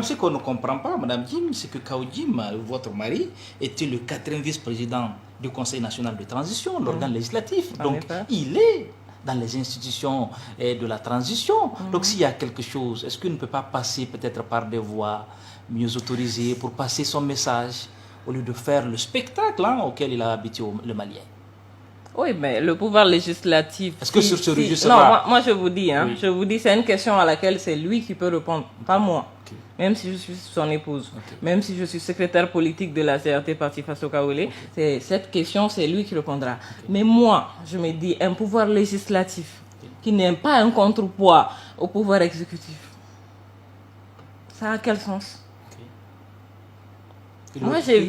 Ce qu'on ne comprend pas, Madame Jim, c'est que Kaoudjim, votre mari, était le 4e vice-président du Conseil national de transition, l'organe législatif. Donc, il est dans les institutions de la transition. Donc, s'il y a quelque chose, est-ce qu'il ne peut pas passer peut-être par des voies mieux autorisées pour passer son message au lieu de faire le spectacle auquel il a habitué le Malien? Oui, mais le pouvoir législatif... Est-ce que sur ce registre... Non, moi je vous dis, je vous dis, c'est une question à laquelle c'est lui qui peut répondre, pas moi. Okay. Même si je suis son épouse, même si je suis secrétaire politique de la CRT Parti Faso Kaolé, cette question, c'est lui qui répondra. Mais moi, je me dis, un pouvoir législatif qui n'est pas un contrepoids au pouvoir exécutif, ça a quel sens? Moi, j'ai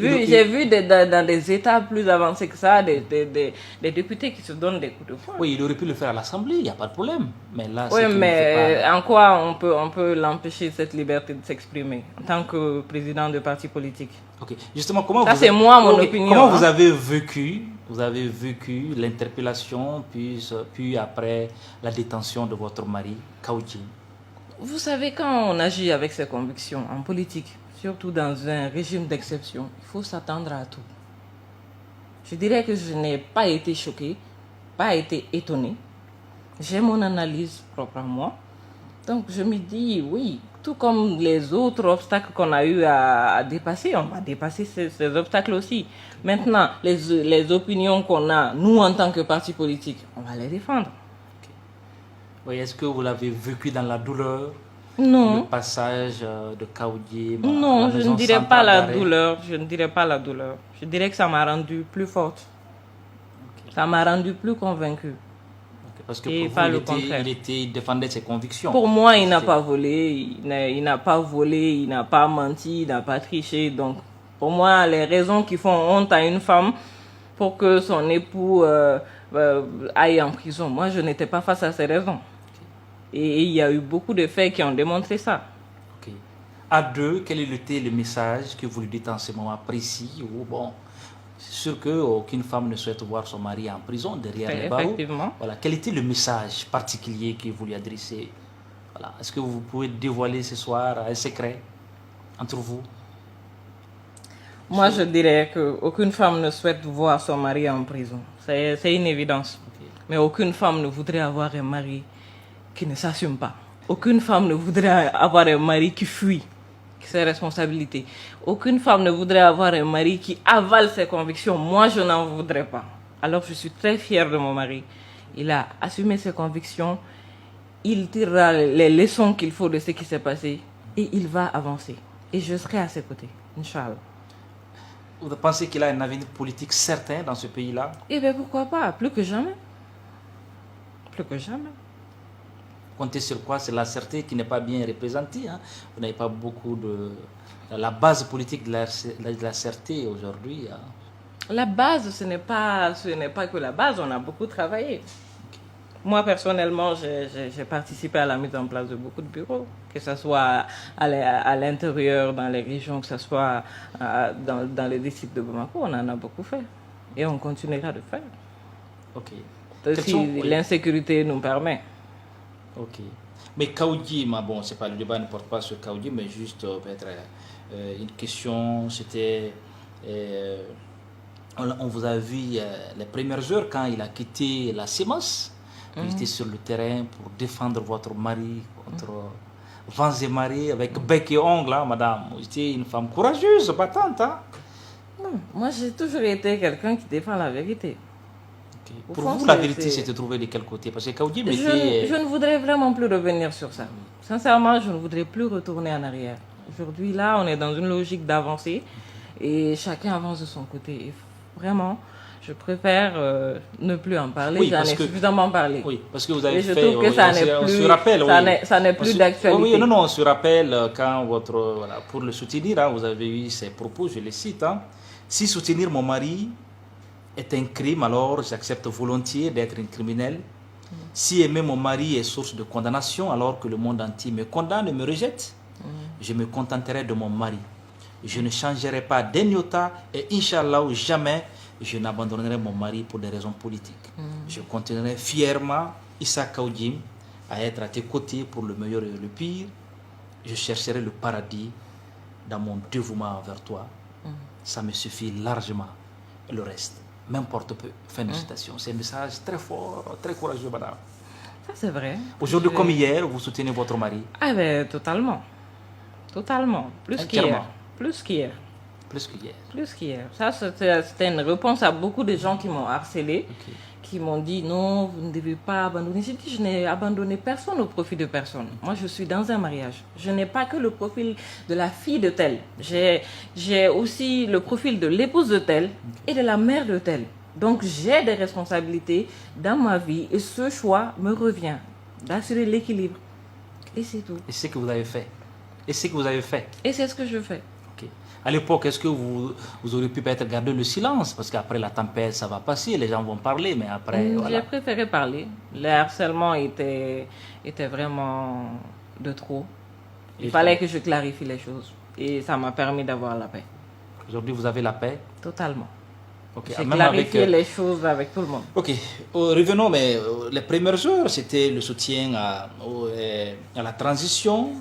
vu dans des États plus avancés que ça, des députés qui se donnent des coups de poing. Oui, il aurait pu le faire à l'Assemblée, il n'y a pas de problème. Mais là, oui, mais en quoi on peut l'empêcher, cette liberté de s'exprimer en tant que président de parti politique? Ok, justement, comment c'est moi, mon opinion. Comment vous avez vécu l'interpellation, puis après la détention de votre mari, Kaoudjim? Vous savez, quand on agit avec ses convictions en politique, surtout dans un régime d'exception, il faut s'attendre à tout. Je dirais que je n'ai pas été choquée, pas été étonnée. J'ai mon analyse propre à moi. Donc je me dis, oui, tout comme les autres obstacles qu'on a eu à dépasser, on va dépasser ces obstacles aussi. Maintenant, les opinions qu'on a, nous en tant que parti politique, on va les défendre. Okay. Oui, est-ce que vous l'avez vécu dans la douleur? Non. Le passage de Kaoudjim. Non, je ne dirais pas la douleur. Je ne dirais pas la douleur. Je dirais que ça m'a rendue plus forte. Okay. Ça m'a rendue plus convaincue. Okay. Parce que pour vous, il défendait ses convictions. Pour moi, il n'a pas volé. Il n'a pas volé, il n'a pas menti, il n'a pas triché. Donc, pour moi, les raisons qui font honte à une femme pour que son époux aille en prison, moi, je n'étais pas face à ces raisons. Et il y a eu beaucoup de faits qui ont démontré ça. Okay. À deux, quel était le message que vous lui dites en ce moment précis? Ou bon, c'est sûr qu'aucune femme ne souhaite voir son mari en prison derrière les barreaux. Effectivement. Voilà. Quel était le message particulier que vous lui adressez? Voilà. Est-ce que vous pouvez dévoiler ce soir un secret entre vous? Moi, je dirais qu'aucune femme ne souhaite voir son mari en prison. C'est une évidence. Okay. Mais aucune femme ne voudrait avoir un mari qui ne s'assume pas. Aucune femme ne voudrait avoir un mari qui fuit ses responsabilités. Aucune femme ne voudrait avoir un mari qui avale ses convictions. Moi, je n'en voudrais pas. Alors, je suis très fière de mon mari. Il a assumé ses convictions. Il tirera les leçons qu'il faut de ce qui s'est passé. Et il va avancer. Et je serai à ses côtés, Inch'Allah. Vous pensez qu'il a un avenir politique certain dans ce pays-là? Eh bien, pourquoi pas? Plus que jamais. Plus que jamais. Comptez sur quoi? C'est la CRT qui n'est pas bien représentée. Hein. Vous n'avez pas beaucoup de... La base politique de la CRT aujourd'hui. Hein. La base, ce n'est pas que la base. On a beaucoup travaillé. Okay. Moi, personnellement, j'ai participé à la mise en place de beaucoup de bureaux. Que ce soit à l'intérieur, dans les régions, que ce soit dans les districts de Bamako, on en a beaucoup fait. Et on continuera de faire. Ok. Si l'insécurité nous permet. Ok. Mais Kaoudjim, bon, c'est pas le débat ne porte pas sur Kaoudjim, mais juste peut-être une question, c'était... on vous a vu les premières heures quand il a quitté la CEMAS. Il était sur le terrain pour défendre votre mari contre vents et marées avec bec et ongles, hein, madame. Vous étiez une femme courageuse, battante. Hein? Non, moi j'ai toujours été quelqu'un qui défend la vérité. Pour vous, la vérité s'était trouvée de quel côté? Parce que Kaoudjim je ne voudrais vraiment plus revenir sur ça. Sincèrement, je ne voudrais plus retourner en arrière. Aujourd'hui, là, on est dans une logique d'avancée et chacun avance de son côté. Et vraiment, je préfère ne plus en parler. Oui, j'en ai suffisamment parlé. Oui, parce que vous avez fait... Je trouve que ça n'est plus d'actualité. Oui, non, on se rappelle quand pour le soutenir, hein, vous avez eu ces propos, je les cite. Hein, si soutenir mon mari est un crime, alors j'accepte volontiers d'être un criminel. Si aimer mon mari est source de condamnation, alors que le monde entier me condamne et me rejette, je me contenterai de mon mari. Je ne changerai pas d'un iota et Inch'Allah, jamais je n'abandonnerai mon mari pour des raisons politiques. Je continuerai fièrement, Issa Kaoudjim, à être à tes côtés pour le meilleur et le pire. je chercherai le paradis dans mon dévouement envers toi. Ça me suffit largement. Le reste m'importe peu. Fin de citation. C'est un message très fort, très courageux, madame. Ça, c'est vrai. Aujourd'hui comme hier, vous soutenez votre mari? Ah ben, totalement. Totalement. Plus qu'hier. Plus qu'hier. Plus qu'hier. Plus qu'hier. Ça, c'était une réponse à beaucoup de gens qui m'ont harcelé, qui m'ont dit non, vous ne devez pas abandonner. J'ai dit, je n'ai abandonné personne au profit de personne. Moi, je suis dans un mariage. Je n'ai pas que le profil de la fille de tel. J'ai aussi le profil de l'épouse de tel et de la mère de tel. Donc, j'ai des responsabilités dans ma vie et ce choix me revient d'assurer l'équilibre. Et c'est tout. Et c'est ce que vous avez fait. Et c'est ce que vous avez fait. Et c'est ce que je fais. Ok. À l'époque, est-ce que vous auriez pu peut-être garder le silence? Parce qu'après la tempête, ça va passer, les gens vont parler, mais après, voilà. J'ai préféré parler. Le harcèlement était vraiment de trop. Il fallait que je clarifie les choses. Et ça m'a permis d'avoir la paix. Aujourd'hui, vous avez la paix? Totalement. Okay. J'ai clarifié les choses avec tout le monde. Ok, revenons, mais les premières heures, c'était le soutien à la transition,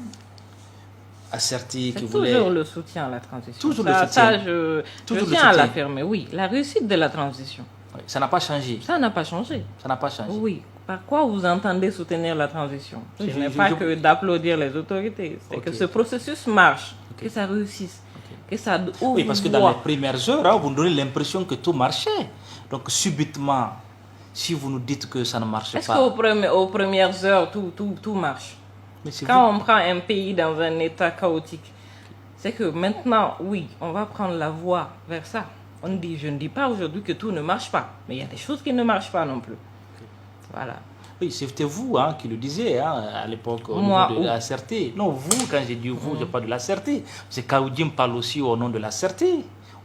asserti qui voulait... Toujours le soutien à la transition. Toujours ça, le soutien. Ça, je tiens à l'affirmer, oui. La réussite de la transition. Oui, ça n'a pas changé. Ça n'a pas changé. Ça n'a pas changé. Oui. Par quoi vous entendez soutenir la transition? Je n'ai pas que d'applaudir les autorités. C'est que ce processus marche, que ça réussisse. Que ça ouvre. Oui, parce que dans les premières heures, hein, vous nous donnez l'impression que tout marchait. Donc, subitement, si vous nous dites que ça ne marche pas... Est-ce qu'aux premières heures, tout marche? Quand on prend un pays dans un état chaotique, c'est que maintenant, oui, on va prendre la voie vers ça. Je ne dis pas aujourd'hui que tout ne marche pas, mais il y a des choses qui ne marchent pas non plus. Voilà. Oui, c'était vous qui le disiez à l'époque au Moi, niveau de la CRT. Non, vous, quand j'ai dit vous, je parle de la CRT. C'est Kaoudim parle aussi au nom de la CRT,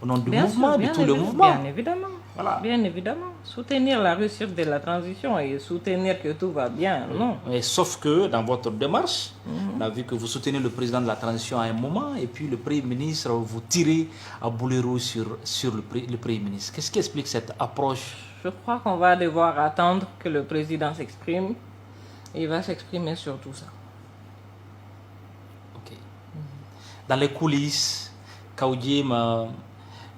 au nom du mouvement, de tout le mouvement. Bien évidemment. Voilà. Bien évidemment. Soutenir la réussite de la transition et soutenir que tout va bien, non. Et sauf que dans votre démarche, on a vu que vous soutenez le président de la transition à un moment et puis le Premier ministre, vous tirez à boulet rouge sur le Premier ministre. Qu'est-ce qui explique cette approche? Je crois qu'on va devoir attendre que le président s'exprime. Il va s'exprimer sur tout ça. Ok. Dans les coulisses, Kaoudim,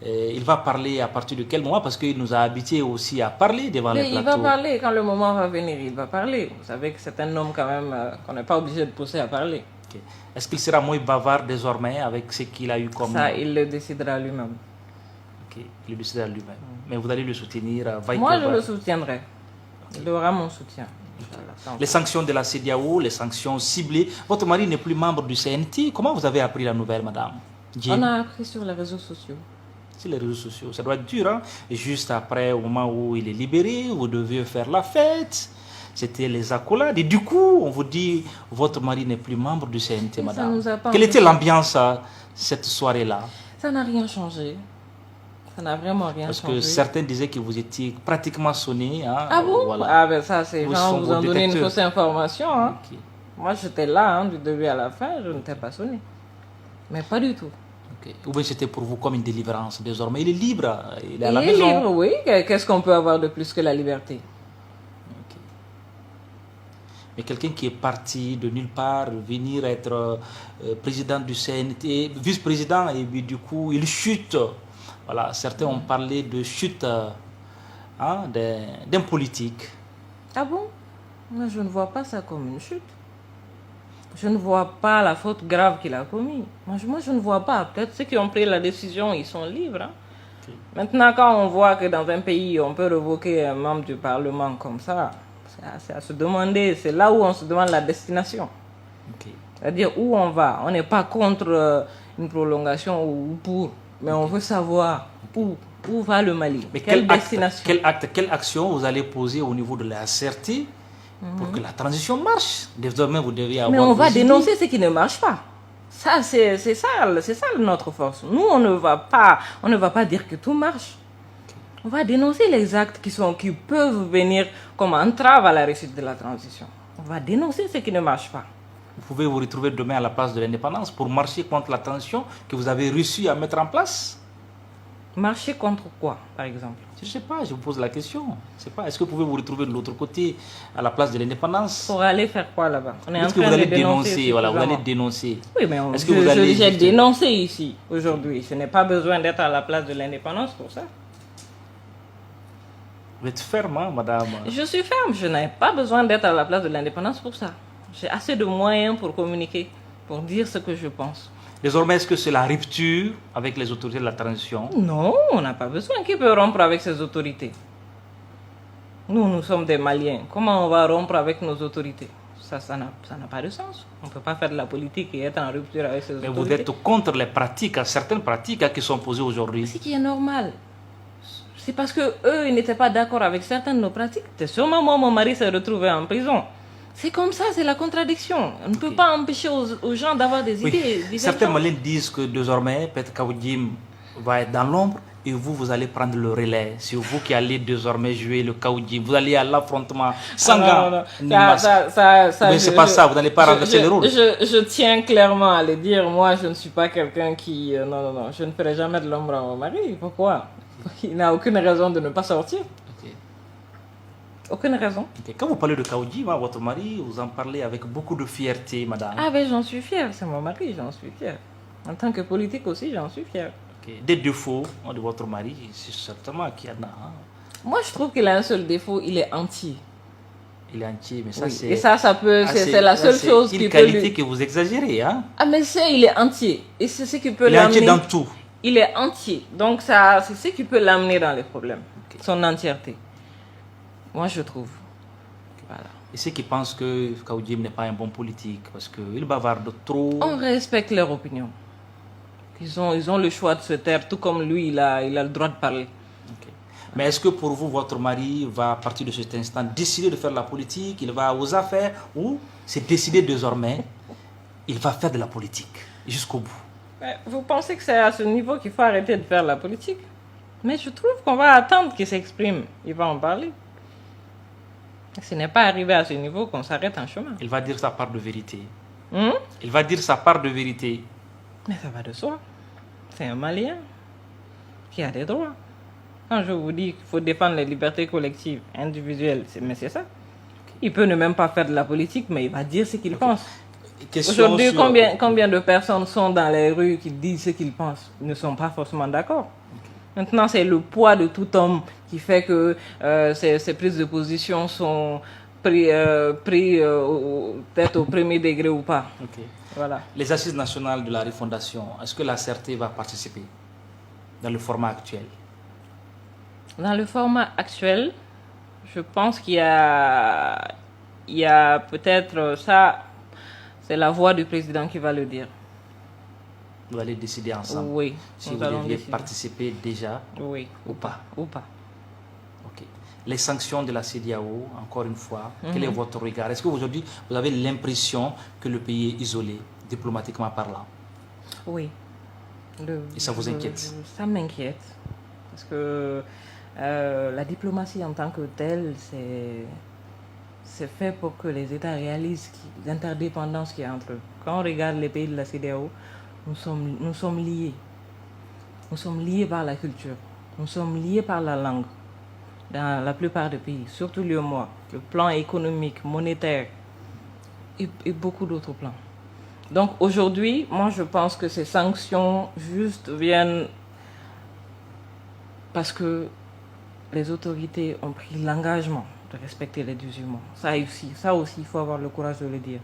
il va parler à partir de quel moment? Parce qu'il nous a habitués aussi à parler devant les plateaux. Il va parler quand le moment va venir. Il va parler. Vous savez que c'est un homme quand même qu'on n'est pas obligé de pousser à parler. Okay. Est-ce qu'il sera moins bavard désormais avec ce qu'il a eu comme... Ça, il le décidera lui-même. Ok, il le décidera lui-même. Mais vous allez le soutenir? Moi, je le soutiendrai. Il aura mon soutien. Les sanctions de la CEDEAO, les sanctions ciblées. Votre mari n'est plus membre du CNT. Comment vous avez appris la nouvelle, madame? On a appris sur les réseaux sociaux. Sur les réseaux sociaux. Ça doit être dur, hein? Et juste après, au moment où il est libéré, vous devez faire la fête. C'était les accolades. Et du coup, on vous dit, votre mari n'est plus membre du CNT, madame. Quelle était l'ambiance cette soirée-là? Ça n'a rien changé. Ça n'a vraiment rien changé. Parce que certains disaient que vous étiez pratiquement sonné. Hein, ah bon? Voilà. Ah ben ça, ces gens vous ont donné une fausse information. Hein. Okay. Moi, j'étais là, du début à la fin, je ne t'ai pas sonné. Mais pas du tout. Okay. Ou bien c'était pour vous comme une délivrance. Désormais, il est libre. Il est à la maison. Il est libre, oui. Qu'est-ce qu'on peut avoir de plus que la liberté? Okay. Mais quelqu'un qui est parti de nulle part, venir être président du CNT, vice-président, et puis du coup, il chute. Voilà, certains ont parlé de chute d'un politique. Ah bon? Moi, je ne vois pas ça comme une chute. Je ne vois pas la faute grave qu'il a commise. Moi, je ne vois pas. Peut-être ceux qui ont pris la décision, ils sont libres. Hein? Okay. Maintenant, quand on voit que dans un pays, on peut révoquer un membre du Parlement comme ça, c'est à se demander, c'est là où on se demande la destination. Okay. C'est-à-dire où on va. On n'est pas contre une prolongation ou pour, mais on veut savoir où va le Mali. Mais quelle destination. Quelle action vous allez poser au niveau de la CRT pour que la transition marche? Désormais, vous devez avoir... Mais on va dénoncer ce qui ne marche pas. Ça, c'est ça notre force. Nous, on ne va pas dire que tout marche. On va dénoncer les actes qui peuvent venir comme entrave à la réussite de la transition. On va dénoncer ce qui ne marche pas. Vous pouvez vous retrouver demain à la place de l'indépendance pour marcher contre la transition que vous avez réussi à mettre en place? Marcher contre quoi, par exemple? Je ne sais pas, je vous pose la question. Je sais pas. Est-ce que vous pouvez vous retrouver de l'autre côté, à la place de l'indépendance? Pour aller faire quoi là-bas? On est en Est-ce que train vous allez de dénoncer. dénoncer, voilà, vous allez dénoncer. Oui, mais Est-ce que vous allez j'ai juste- dénoncé ici, aujourd'hui. Je n'ai pas besoin d'être à la place de l'indépendance pour ça. Vous êtes ferme, hein, madame. Je suis ferme, je n'ai pas besoin d'être à la place de l'indépendance pour ça. J'ai assez de moyens pour communiquer, pour dire ce que je pense. Désormais, est-ce que c'est la rupture avec les autorités de la transition? Non, on n'a pas besoin. Qui peut rompre avec ses autorités? Nous sommes des Maliens. Comment on va rompre avec nos autorités? Ça n'a pas de sens. On ne peut pas faire de la politique et être en rupture avec ses Mais autorités. vous êtes contre les pratiques, certaines pratiques qui sont posées aujourd'hui. Ce qui est normal. C'est parce que eux, ils n'étaient pas d'accord avec certaines de nos pratiques. C'est sûrement moi, mon mari s'est retrouvé en prison. C'est comme ça, c'est la contradiction. On ne peut pas empêcher aux gens d'avoir des idées divergentes. Certains Maliens disent que désormais, Peter Kaoudim va être dans l'ombre et vous allez prendre le relais. C'est vous qui allez désormais jouer le Kaoudim. Vous allez à l'affrontement sans gants. Mais c'est pas ça, vous n'allez pas renverser le rôle. Je tiens clairement à le dire. Moi, je ne suis pas quelqu'un qui... non, je ne ferai jamais de l'ombre à mon mari. Pourquoi? Il n'a aucune raison de ne pas sortir. Aucune raison. Quand vous parlez de Kaoudim, votre mari, vous en parlez avec beaucoup de fierté, madame. Ah ben j'en suis fière, c'est mon mari, j'en suis fière. En tant que politique aussi, j'en suis fière. Des défauts de votre mari, c'est certainement qu'il y en a. Hein. Moi, je trouve qu'il a un seul défaut, il est entier. Il est entier, mais ça c'est... Et ça peut... c'est la seule chose qui peut... C'est une qualité que vous exagérez, hein. Ah mais il est entier. Et c'est ce qui peut l'amener... Il est entier dans tout. Il est entier. Donc c'est ce qui peut l'amener dans les problèmes. Son entièreté. Moi, je trouve. Voilà. Et ceux qui pensent que Kaoudim n'est pas un bon politique parce qu'il bavarde trop... On respecte leur opinion. Ils ont le choix de se taire, tout comme lui, il a le droit de parler. Mais est-ce que pour vous, votre mari va, à partir de cet instant, décider de faire la politique, il va aux affaires, ou c'est décidé désormais, il va faire de la politique jusqu'au bout? Vous pensez que c'est à ce niveau qu'il faut arrêter de faire la politique? Mais je trouve qu'on va attendre qu'il s'exprime. Il va en parler. Ce n'est pas arrivé à ce niveau qu'on s'arrête en chemin. Il va dire sa part de vérité. Il va dire sa part de vérité. Mais ça va de soi. C'est un Malien qui a des droits. Quand je vous dis qu'il faut défendre les libertés collectives, individuelles, mais c'est ça. Il peut ne même pas faire de la politique, mais il va dire ce qu'il pense. Aujourd'hui, combien de personnes sont dans les rues qui disent ce qu'ils pensent? Ils ne sont pas forcément d'accord. Maintenant, c'est le poids de tout homme qui fait que ces prises de position sont prises peut-être au premier degré ou pas. Voilà. Les assises nationales de la refondation, est-ce que la CRT va participer dans le format actuel? Dans le format actuel, je pense qu'il y a peut-être ça, c'est la voix du président qui va le dire. Vous allez décider ensemble. Oui. Si vous deviez participer déjà. Oui. Ou pas. Ou pas. Ok. Les sanctions de la CEDEAO, encore une fois, quel est votre regard? Est-ce qu'aujourd'hui, vous avez l'impression que le pays est isolé, diplomatiquement parlant? Oui. Et ça vous inquiète? Ça m'inquiète. Parce que la diplomatie en tant que telle, c'est fait pour que les États réalisent l'interdépendance qu'il y a entre eux. Quand on regarde les pays de la CEDEAO, nous sommes liés. Nous sommes liés par la culture. Nous sommes liés par la langue. Dans la plupart des pays, surtout l'UEMOA, le plan économique, monétaire et beaucoup d'autres plans. Donc aujourd'hui, moi je pense que ces sanctions juste viennent parce que les autorités ont pris l'engagement de respecter les 18 mois. Ça aussi, il faut avoir le courage de le dire.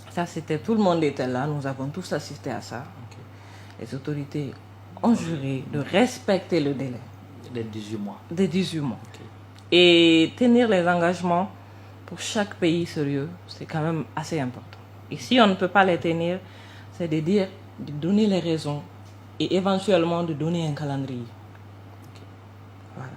Ça, tout le monde était là, nous avons tous assisté à ça. Les autorités ont juré de respecter le délai. Des 18 mois. Des 18 mois. Et tenir les engagements pour chaque pays sérieux, c'est quand même assez important. Et si on ne peut pas les tenir, c'est de donner les raisons et éventuellement de donner un calendrier. Voilà.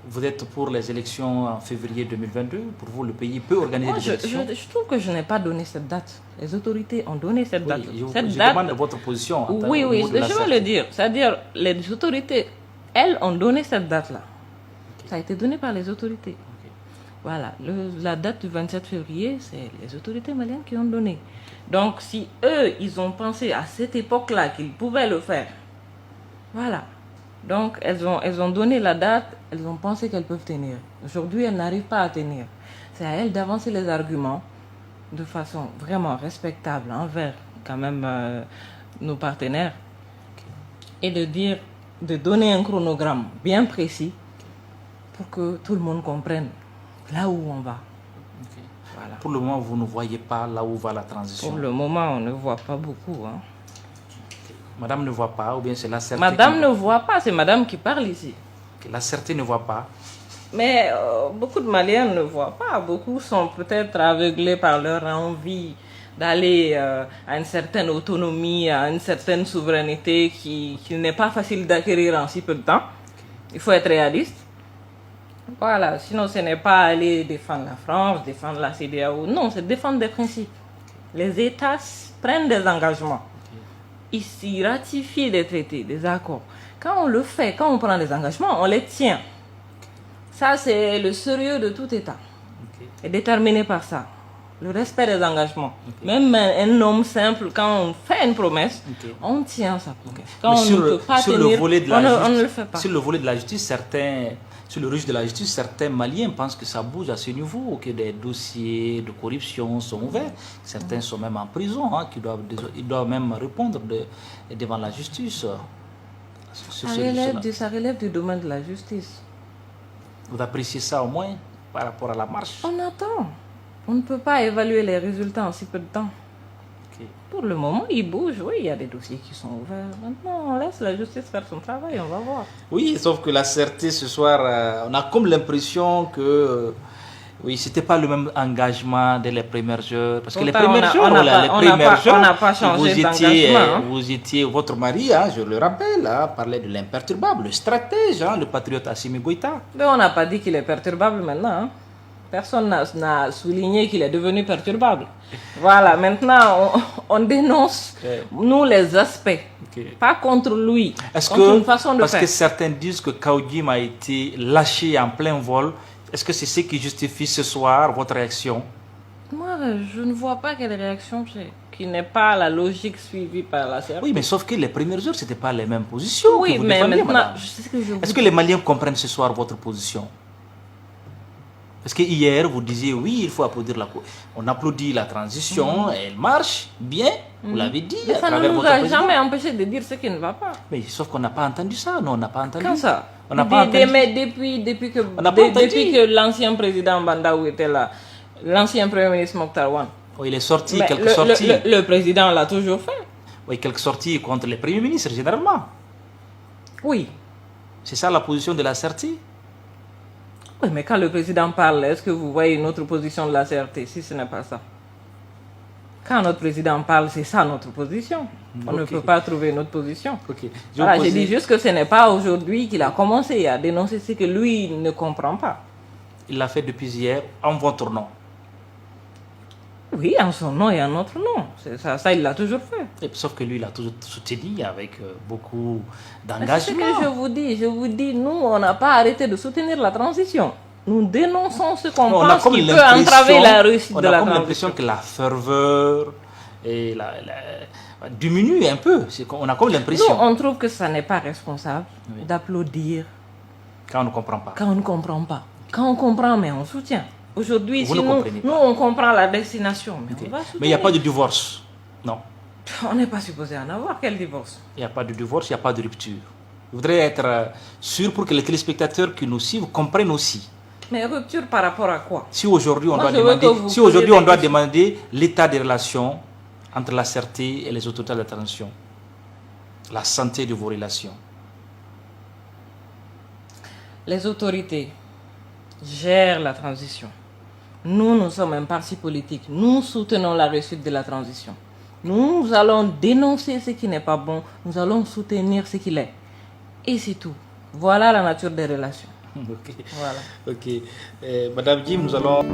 Vous êtes pour les élections en février 2022? Pour vous, le pays peut organiser des élections? Je trouve que je n'ai pas donné cette date. Les autorités ont donné cette date. Je demande votre position. Oui, je vais le dire. C'est-à-dire, les autorités, elles ont donné cette date-là. Ça a été donné par les autorités. Voilà. La date du 27 février, c'est les autorités maliennes qui ont donné. Donc, si eux, ils ont pensé à cette époque-là qu'ils pouvaient le faire, Voilà. Donc, elles ont donné la date, elles ont pensé qu'elles peuvent tenir. Aujourd'hui, elles n'arrivent pas à tenir. C'est à elles d'avancer les arguments de façon vraiment respectable envers quand même nos partenaires et de donner un chronogramme bien précis pour que tout le monde comprenne là où on va. Okay. Voilà. Pour le moment, vous ne voyez pas là où va la transition? Pour le moment, on ne voit pas beaucoup. Hein. Madame ne voit pas, ou bien c'est la Certé? Madame ne voit pas, c'est madame qui parle ici. Okay. La Certé ne voit pas. Mais beaucoup de Maliens ne voient pas. Beaucoup sont peut-être aveuglés par leur envie d'aller à une certaine autonomie, à une certaine souveraineté qui n'est pas facile d'acquérir en si peu de temps. Il faut être réaliste. Voilà, sinon ce n'est pas aller défendre la France, défendre la CEDEAO. Non, c'est défendre des principes. Les États prennent des engagements. Ils ratifient des traités, des accords. Quand on le fait, quand on prend des engagements, on les tient. Ça, c'est le sérieux de tout État. Et déterminé par ça. Le respect des engagements. Même un homme simple, quand on fait une promesse, on tient sa promesse. Quand on ne peut pas tenir, on ne le fait pas. Sur le volet de la justice, sur le registre de la justice, certains Maliens pensent que ça bouge à ce niveau, que des dossiers de corruption sont ouverts. Certains sont même en prison, hein, ils doivent même répondre devant la justice. Ça relève du domaine de la justice. Vous appréciez ça au moins par rapport à la marche? On attend. On ne peut pas évaluer les résultats en si peu de temps. Okay. Pour le moment, il bouge. Oui, il y a des dossiers qui sont ouverts. Maintenant, on laisse la justice faire son travail, on va voir. Oui, sauf que la Certé ce soir, on a comme l'impression que oui, c'était pas le même engagement dès les premières heures. Parce que les premières heures, on n'a pas changé d'engagement. Vous étiez, votre mari, hein, je le rappelle, parlait de l'imperturbable, le stratège, hein, le patriote Assimi Goïta. Mais on n'a pas dit qu'il est perturbable maintenant. Hein. Personne n'a souligné qu'il est devenu perturbable. Voilà, maintenant, on dénonce, nous, les aspects. Pas contre lui, contre une façon de faire. Parce que certains disent que Khaoudim a été lâché en plein vol. Est-ce que c'est ce qui justifie ce soir votre réaction? Moi, je ne vois pas quelle réaction c'est, qui n'est pas la logique suivie par la CRT. Oui, mais sauf que les premières heures, ce n'était pas les mêmes positions. Oui, mais maintenant, est-ce que les Maliens comprennent ce soir votre position? Parce que hier, vous disiez, oui, il faut applaudir on applaudit la transition, elle marche bien, vous l'avez dit. Mais ça ne nous a jamais empêché de dire ce qui ne va pas. Mais sauf qu'on n'a pas entendu ça, non, on n'a pas entendu. Quand ça? On n'a pas entendu. Mais depuis que l'ancien président Bandaou était là, l'ancien premier ministre Mokhtar Wan. Oui, il est sorti, quelques sorties. Le président l'a toujours fait. Oui, quelques sorties contre les premiers ministres, généralement. Oui. C'est ça la position de la CRT? Oui, mais quand le président parle, est-ce que vous voyez une autre position de la CRT, si ce n'est pas ça? Quand notre président parle, c'est ça notre position. On ne peut pas trouver une autre position. Voilà, j'ai dit juste que ce n'est pas aujourd'hui qu'il a commencé à dénoncer ce que lui ne comprend pas. Il l'a fait depuis hier, en votre nom. Oui, en son nom et en notre nom. Ça, il l'a toujours fait. Sauf que lui, il a toujours soutenu avec beaucoup d'engagement. C'est ce que je vous dis. Nous, on n'a pas arrêté de soutenir la transition. Nous dénonçons ce qu'on pense qui peut entraver la réussite de la transition. On a comme l'impression que la ferveur diminue un peu. On a comme l'impression. Nous, on trouve que ça n'est pas responsable d'applaudir. Quand on ne comprend pas. Quand on ne comprend pas. Quand on comprend, mais on soutient. Aujourd'hui, si nous, on comprend la destination, mais on va soutenir. Mais il n'y a pas de divorce, non. On n'est pas supposé en avoir. Quel divorce? Il n'y a pas de divorce, il n'y a pas de rupture. Je voudrais être sûr pour que les téléspectateurs qui nous suivent comprennent aussi. Mais rupture par rapport à quoi? Si aujourd'hui on doit demander l'état des relations entre la CRT et les autorités de la transition, la santé de vos relations. Les autorités gèrent la transition. Nous sommes un parti politique. Nous soutenons la réussite de la transition. Nous allons dénoncer ce qui n'est pas bon. Nous allons soutenir ce qu'il est. Et c'est tout. Voilà la nature des relations. Ok. Voilà. Ok. Madame Jim, nous allons...